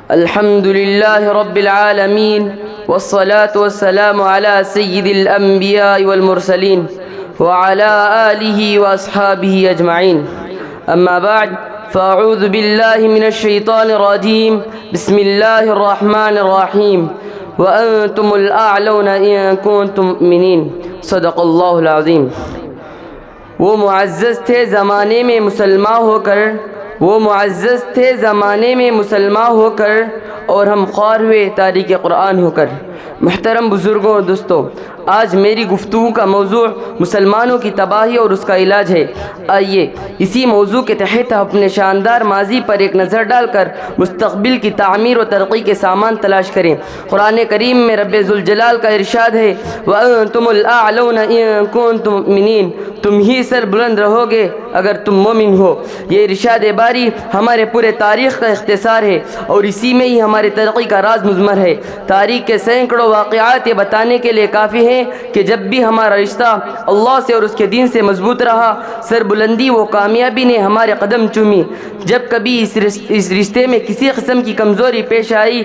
الحمد لله رب العالمين والصلاة والسلام على سيد الأنبياء والمرسلين وعلى آله وأصحابه أجمعين. أما بعد فأعوذ بالله من الشيطان الرجيم. بسم الله الرحمن الرحيم. وأنتم الأعلون إن كنتم مؤمنين. صدق اللہ العظیم. وہ معزز تھے زمانے میں مسلمان ہو کر اور ہم خوار ہوئے تاریخ قرآن ہو کر. محترم بزرگوں اور دوستوں، آج میری گفتگو کا موضوع مسلمانوں کی تباہی اور اس کا علاج ہے. آئیے اسی موضوع کے تحت اپنے شاندار ماضی پر ایک نظر ڈال کر مستقبل کی تعمیر و ترقی کے سامان تلاش کریں. قرآن کریم میں رب ذوالجلال کا ارشاد ہے وَأَنْتُمُ الْأَعْلَوْنَ إِن كُنتُم مُؤْمِنِينَ، تم ہی سر بلند رہو گے اگر تم مومن ہو. یہ ارشاد باری ہمارے پورے تاریخ کا اختصار ہے اور اسی میں ہی ہماری ترقی کا راز مضمر ہے. تاریخ کے سینکڑوں واقعات یہ بتانے کے لیے کافی ہیں کہ جب بھی ہمارا رشتہ اللہ سے اور اس کے دین سے مضبوط رہا، سربلندی و کامیابی نے ہمارے قدم چومی. جب کبھی اس رشتے میں کسی قسم کی کمزوری پیش آئی،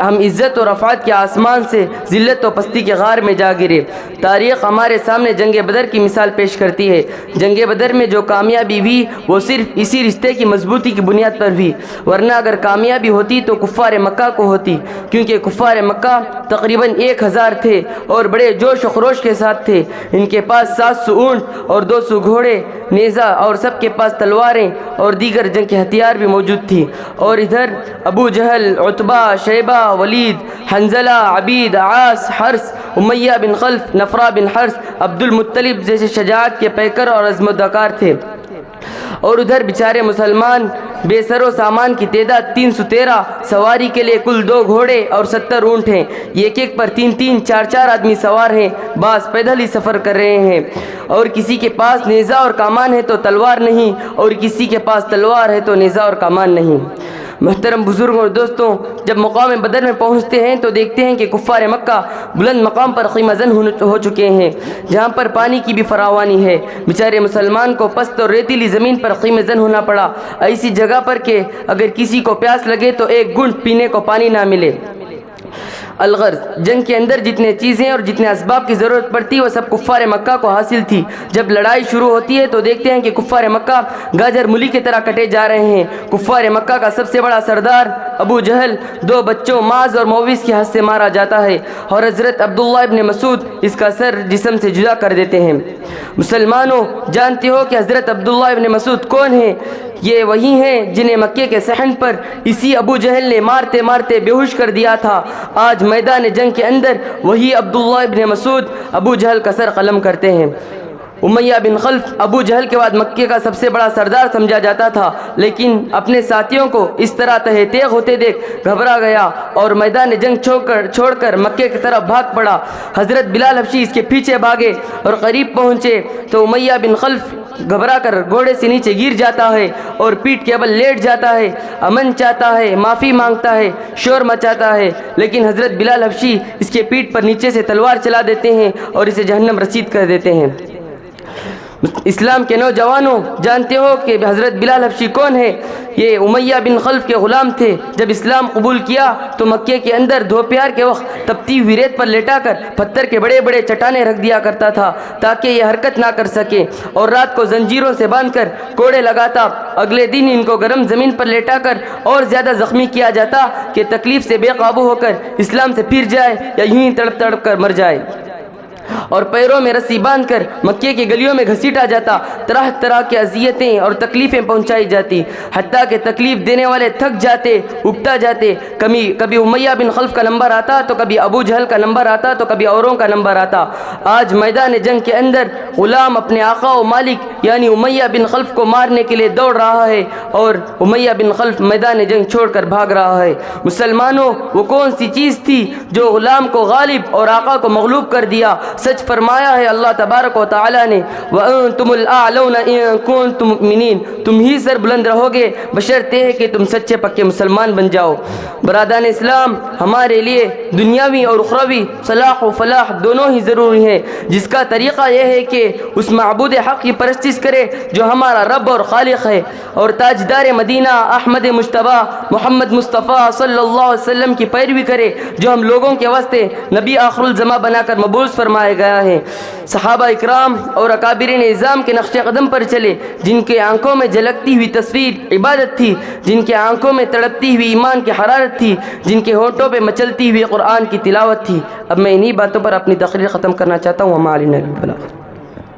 ہم عزت و رفعت کے آسمان سے ذلت و پستی کے غار میں جا گرے. تاریخ ہمارے سامنے جنگ بدر کی مثال پیش کرتی ہے. جنگ بدر میں جو کامیابی ہوئی وہ صرف اسی رشتے کی مضبوطی کی بنیاد پر ہوئی، ورنہ اگر کامیابی ہوتی تو کفار مکہ کو ہوتی، کیونکہ کفار مکہ تقریباً 1000 تھے اور بڑے جوش و خروش کے ساتھ تھے. ان کے پاس 700 اونٹ اور 200 گھوڑے، نیزہ اور سب کے پاس تلواریں اور دیگر جنگ کے ہتھیار بھی موجود تھی. اور ادھر ابو جہل، عتبہ، شیبہ، ولید، حنظلہ، عبید، عاص، حرث، امیہ بن خلف، نفرہ بن حرث، عبد المطلب جیسے شجاعت کے پیکر اور عزم دکار تھے. اور ادھر بیچارے مسلمان بے سر و سامان کی تعداد 313، سواری کے لیے کل 2 گھوڑے اور 70 اونٹ ہیں. ایک ایک پر 3 4 آدمی سوار ہیں، بعض پیدل ہی سفر کر رہے ہیں. اور کسی کے پاس نیزہ اور کامان ہے تو تلوار نہیں، اور کسی کے پاس تلوار ہے تو نیزہ اور کامان نہیں. محترم بزرگوں اور دوستوں، جب مقام بدر میں پہنچتے ہیں تو دیکھتے ہیں کہ کفار مکہ بلند مقام پر خیمہ زن ہو چکے ہیں، جہاں پر پانی کی بھی فراوانی ہے. بیچارے مسلمان کو پست اور ریتیلی زمین پر خیمہ زن ہونا پڑا، ایسی جگہ پر کہ اگر کسی کو پیاس لگے تو ایک گھونٹ پینے کو پانی نہ ملے. الغرض جنگ کے اندر جتنے چیزیں اور جتنے اسباب کی ضرورت پڑتی وہ سب کفار مکہ کو حاصل تھی. جب لڑائی شروع ہوتی ہے تو دیکھتے ہیں کہ کفار مکہ گاجر مولی کی طرح کٹے جا رہے ہیں. کفار مکہ کا سب سے بڑا سردار ابو جہل 2 بچوں معاذ اور مویس کے ہاتھ سے مارا جاتا ہے اور حضرت عبداللہ ابن مسعود اس کا سر جسم سے جدا کر دیتے ہیں. مسلمانوں، جانتے ہو کہ حضرت عبداللہ ابن مسعود کون ہیں؟ یہ وہی ہیں جنہیں مکے کے صحن پر اسی ابو جہل نے مارتے مارتے بے ہوش کر دیا تھا. آج میدان جنگ کے اندر وہی عبداللہ ابن مسعود ابو جہل کا سر قلم کرتے ہیں. امیہ بن خلف ابو جہل کے بعد مکے کا سب سے بڑا سردار سمجھا جاتا تھا، لیکن اپنے ساتھیوں کو اس طرح تہہ تیغ ہوتے دیکھ گھبرا گیا اور میدان جنگ چھوڑ کر مکے کی طرف بھاگ پڑا. حضرت بلال حبشی اس کے پیچھے بھاگے اور قریب پہنچے تو امیہ بن خلف گھبرا کر گھوڑے سے نیچے گر جاتا ہے اور پیٹھ کے بل لیٹ جاتا ہے، امن چاہتا ہے، معافی مانگتا ہے، شور مچاتا ہے. لیکن حضرت بلال حبشی اس کے پیٹھ پر نیچے سے تلوار چلا دیتے ہیں اور اسے جہنم رسید کر دیتے ہیں. اسلام کے نوجوانوں، جانتے ہو کہ حضرت بلال حبشی کون ہے؟ یہ امیہ بن خلف کے غلام تھے. جب اسلام قبول کیا تو مکے کے اندر دوپہر کے وقت تپتی ہوئی ریت پر لیٹا کر پتھر کے بڑے بڑے چٹانیں رکھ دیا کرتا تھا تاکہ یہ حرکت نہ کر سکے، اور رات کو زنجیروں سے باندھ کر کوڑے لگاتا. اگلے دن ان کو گرم زمین پر لیٹا کر اور زیادہ زخمی کیا جاتا کہ تکلیف سے بے قابو ہو کر اسلام سے پھر جائے یا یوں ہی تڑپ تڑپ کر مر جائے. اور پیروں میں رسی باندھ کر مکے کی گلیوں میں گھسیٹا جاتا. طرح طرح کی اذیتیں اور تکلیفیں پہنچائی جاتی، حتیٰ کہ تکلیف دینے والے تھک جاتے، اکتا جاتے. کبھی امیہ بن خلف کا نمبر آتا تو کبھی ابو جہل کا نمبر آتا تو کبھی اوروں کا نمبر آتا. آج میدان جنگ کے اندر غلام اپنے آقا و مالک یعنی امیہ بن خلف کو مارنے کے لیے دوڑ رہا ہے اور امیہ بن خلف میدان جنگ چھوڑ کر بھاگ رہا ہے. مسلمانوں، وہ کون سی چیز تھی جو غلام کو غالب اور آقا کو مغلوب کر دیا؟ سچ فرمایا ہے اللہ تبارک و تعالیٰ نے وَأَنْتُمُ الْأَعْلَوْنَ إِن كُنتُم مُؤْمِنِينَ، تم ہی سر بلند رہو گے بشرطے ہے کہ تم سچے پکے مسلمان بن جاؤ۔ برادران اسلام، ہمارے لیے دنیاوی اور اخروی صلاح و فلاح دونوں ہی ضروری ہیں، جس کا طریقہ یہ ہے کہ اس معبود حق کی پرستش کرے جو ہمارا رب اور خالق ہے، اور تاجدار مدینہ احمد مجتبیٰ محمد مصطفیٰ صلی اللہ علیہ وسلم کی پیروی کرے جو ہم لوگوں کے واسطے نبی آخر الزماں بنا کر مبعوث فرمایا گیا ہے۔ صحابہ اکرام اور اکابرین اعظام کے نقش قدم پر چلے، جن کے آنکھوں میں جھلکتی ہوئی تصویر عبادت تھی، جن کے آنکھوں میں تڑپتی ہوئی ایمان کی حرارت تھی، جن کے ہونٹوں پہ مچلتی ہوئی قرآن کی تلاوت تھی۔ اب میں انہی باتوں پر اپنی تقریر ختم کرنا چاہتا ہوں۔ وما علینا الا البلاغ۔